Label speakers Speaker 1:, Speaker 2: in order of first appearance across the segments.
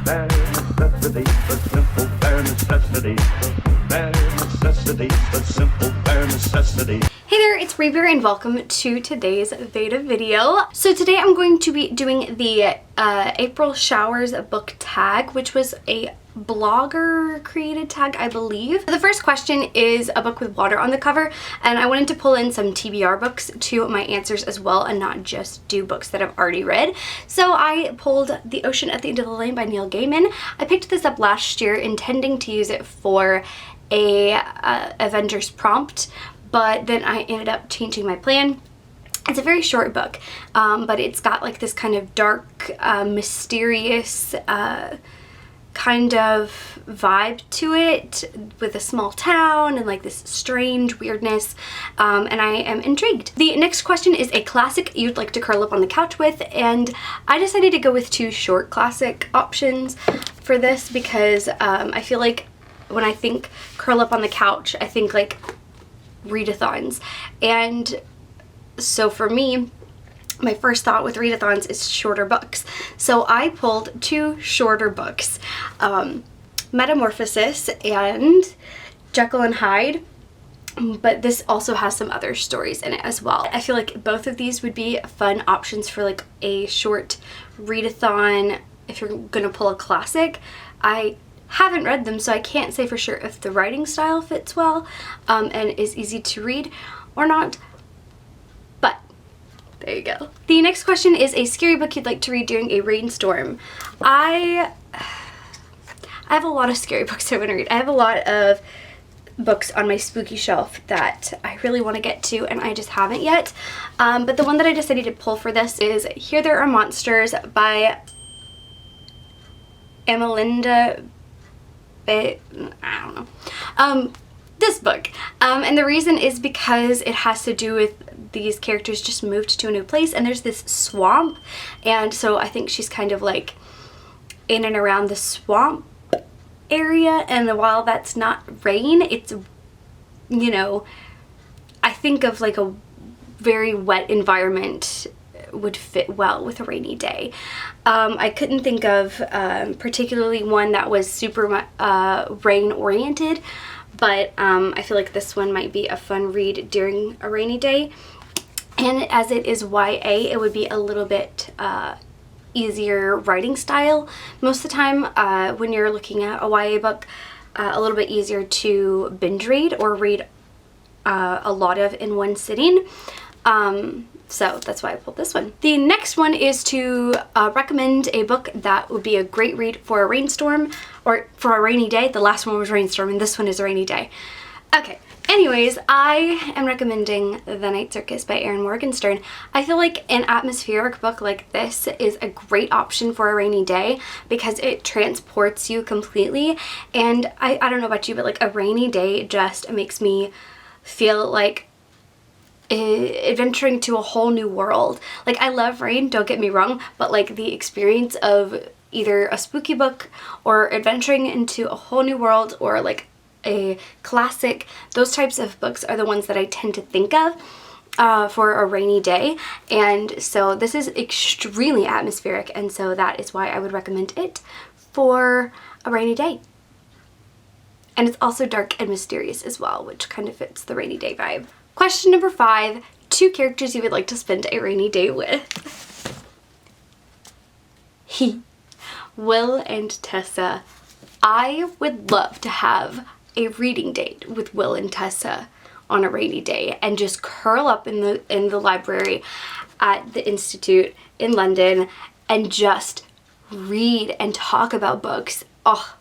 Speaker 1: Bare necessity, but simple bare necessity. Bare necessity, but simple bare necessity.
Speaker 2: Hey there, it's Reaper and welcome to today's beta video. So today I'm going to be doing the April Showers book tag, which was a blogger created tag, I believe. The first question is a book with water on the cover, and I wanted to pull in some TBR books to my answers as well and not just do books that I've already read. So I pulled The Ocean at the End of the Lane by Neil Gaiman. I picked this up last year intending to use it for a Avengers prompt, but then I ended up changing my plan. It's a very short book, but it's got like this kind of dark, mysterious kind of vibe to it, with a small town and like this strange weirdness, and I am intrigued. The next question is a classic you'd like to curl up on the couch with, and I decided to go with two short classic options for this because I feel like when I think curl up on the couch, I think like readathons, and so for me, my first thought with readathons is shorter books. So I pulled two shorter books, Metamorphosis and Jekyll and Hyde, but this also has some other stories in it as well. I feel like both of these would be fun options for like a short readathon if you're gonna pull a classic. I haven't read them, so I can't say for sure if the writing style fits well and is easy to read or not. There you go. The next question is a scary book you'd like to read during a rainstorm. I have a lot of scary books I want to read. I have a lot of books on my spooky shelf that I really want to get to and I just haven't yet. But the one that I decided to pull for this is Here There Are Monsters by Emelinda I don't know. This book. And the reason is because it has to do with these characters just moved to a new place and there's this swamp, and so I think she's kind of like in and around the swamp area, and while that's not rain, it's, you know, I think of like a very wet environment would fit well with a rainy day. I couldn't think of particularly one that was super rain oriented, but I feel like this one might be a fun read during a rainy day. And as it is YA, it would be a little bit easier writing style. Most of the time when you're looking at a YA book, a little bit easier to binge read or read a lot of in one sitting. So that's why I pulled this one. The next one is to recommend a book that would be a great read for a rainstorm or for a rainy day. The last one was Rainstorm and this one is a rainy day. Okay, anyways, I am recommending The Night Circus by Morgenstern. I feel like an atmospheric book like this is a great option for a rainy day because it transports you completely, and I don't know about you, but like a rainy day just makes me feel like adventuring to a whole new world. Like, I love rain, don't get me wrong, but like the experience of either a spooky book or adventuring into a whole new world or like a classic, those types of books are the ones that I tend to think of for a rainy day, and so this is extremely atmospheric, and so that is why I would recommend it for a rainy day. And it's also dark and mysterious as well, which kind of fits the rainy day vibe. Question number 5, 2 characters you would like to spend a rainy day with. Will and Tessa. I would love to have a reading date with Will and Tessa on a rainy day and just curl up in the library at the Institute in London and just read and talk about books. Oh,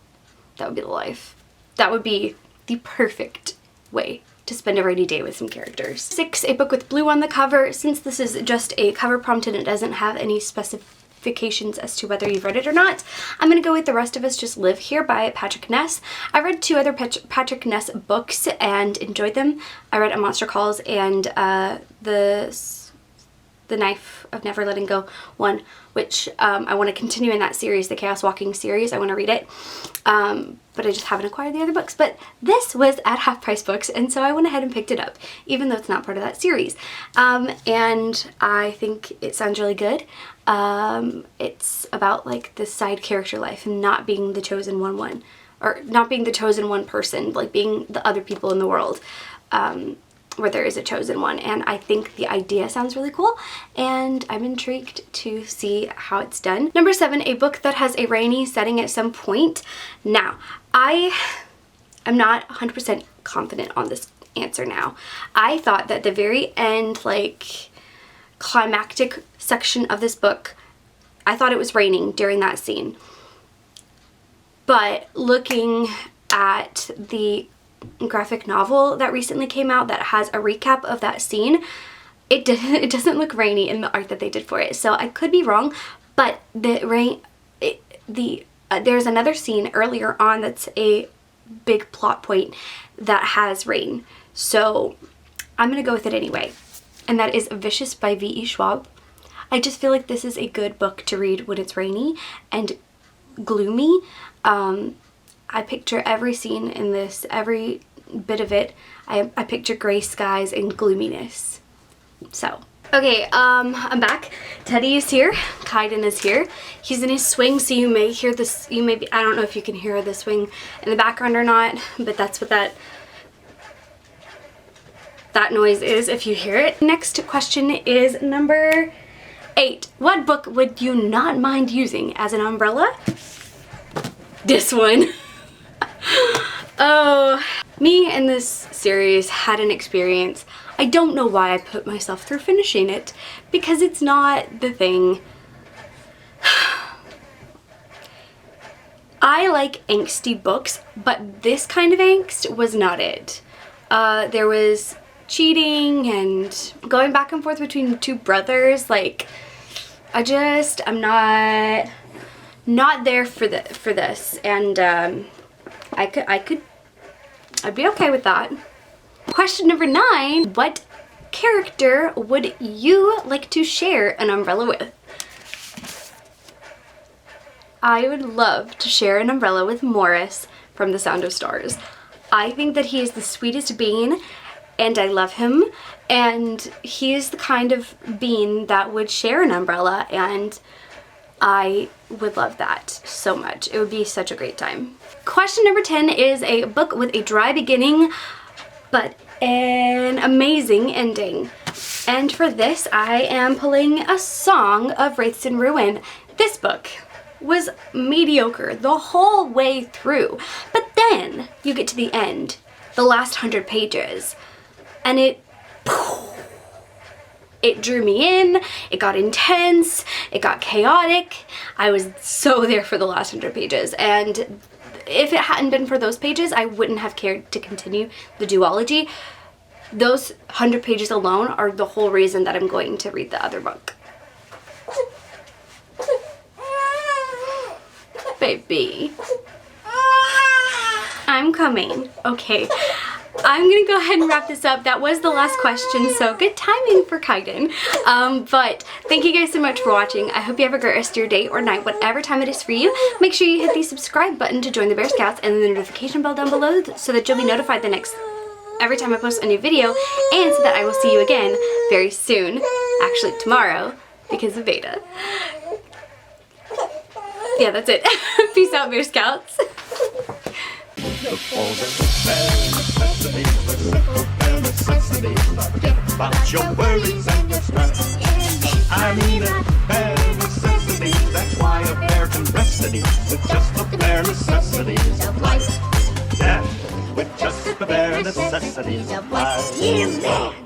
Speaker 2: that would be the life. That would be the perfect way to spend a rainy day with some characters. 6, a book with blue on the cover. Since this is just a cover prompt and it doesn't have any specifications as to whether you've read it or not, I'm gonna go with The Rest of Us Just Live Here by Patrick Ness. I read 2 other Patrick Ness books and enjoyed them. I read A Monster Calls and the Knife of Never Letting Go one, which I want to continue in that series, the Chaos Walking series. I want to read it, but I just haven't acquired the other books. But this was at Half Price Books, and so I went ahead and picked it up, even though it's not part of that series. And I think it sounds really good. It's about like this side character life and not being the chosen one, or not being the chosen one person, like being the other people in the world, where there is a chosen one. And I think the idea sounds really cool, and I'm intrigued to see how it's done. Number 7, a book that has a rainy setting at some point. Now, I am not 100% confident on this answer now. I thought that the very end, like, climactic section of this book, I thought it was raining during that scene. But looking at the graphic novel that recently came out that has a recap of that scene, it doesn't look rainy in the art that they did for it. So I could be wrong, but there's another scene earlier on that's a big plot point that has rain. So I'm gonna go with it anyway. And that is Vicious by V.E. Schwab. I just feel like this is a good book to read when it's rainy and gloomy. I picture every scene in this, every bit of it, I picture gray skies and gloominess. So, okay, I'm back. Teddy is here. Kaiden is here. He's in his swing, so you may hear this, I don't know if you can hear the swing in the background or not, but that's what that noise is if you hear it. Next question is number 8. What book would you not mind using as an umbrella? This one. Oh, me and this series had an experience. I don't know why I put myself through finishing it, because it's not the thing. I like angsty books, but this kind of angst was not it. There was cheating and going back and forth between 2 brothers. Like, I'm not there for this, and I'd be okay with that. Question number 9, what character would you like to share an umbrella with? I would love to share an umbrella with Morris from The Sound of Stars. I think that he is the sweetest being, and I love him, and he is the kind of being that would share an umbrella, and I would love that so much. It would be such a great time. Question number 10 is a book with a dry beginning but an amazing ending. And for this, I am pulling A Song of Wraiths and Ruin. This book was mediocre the whole way through, but then you get to the end, the last 100 pages, and it drew me in, it got intense, it got chaotic. I was so there for the last 100 pages, and if it hadn't been for those pages, I wouldn't have cared to continue the duology. Those 100 pages alone are the whole reason that I'm going to read the other book. Baby. I'm coming. Okay. I'm gonna go ahead and wrap this up. That was the last question, so good timing for Kaiden. But thank you guys so much for watching. I hope you have a great rest of your day or night, whatever time it is for you. Make sure you hit the subscribe button to join the Bear Scouts and the notification bell down below so that you'll be notified every time I post a new video, and so that I will see you again very soon. Actually, tomorrow, because of beta. Yeah, that's it. Peace out, Bear Scouts.
Speaker 1: Forget about your worries and your stress. I mean a bare necessity. That's why a bear can rest at ease with just the bare necessities of life. Yeah, with just the bare necessities of life.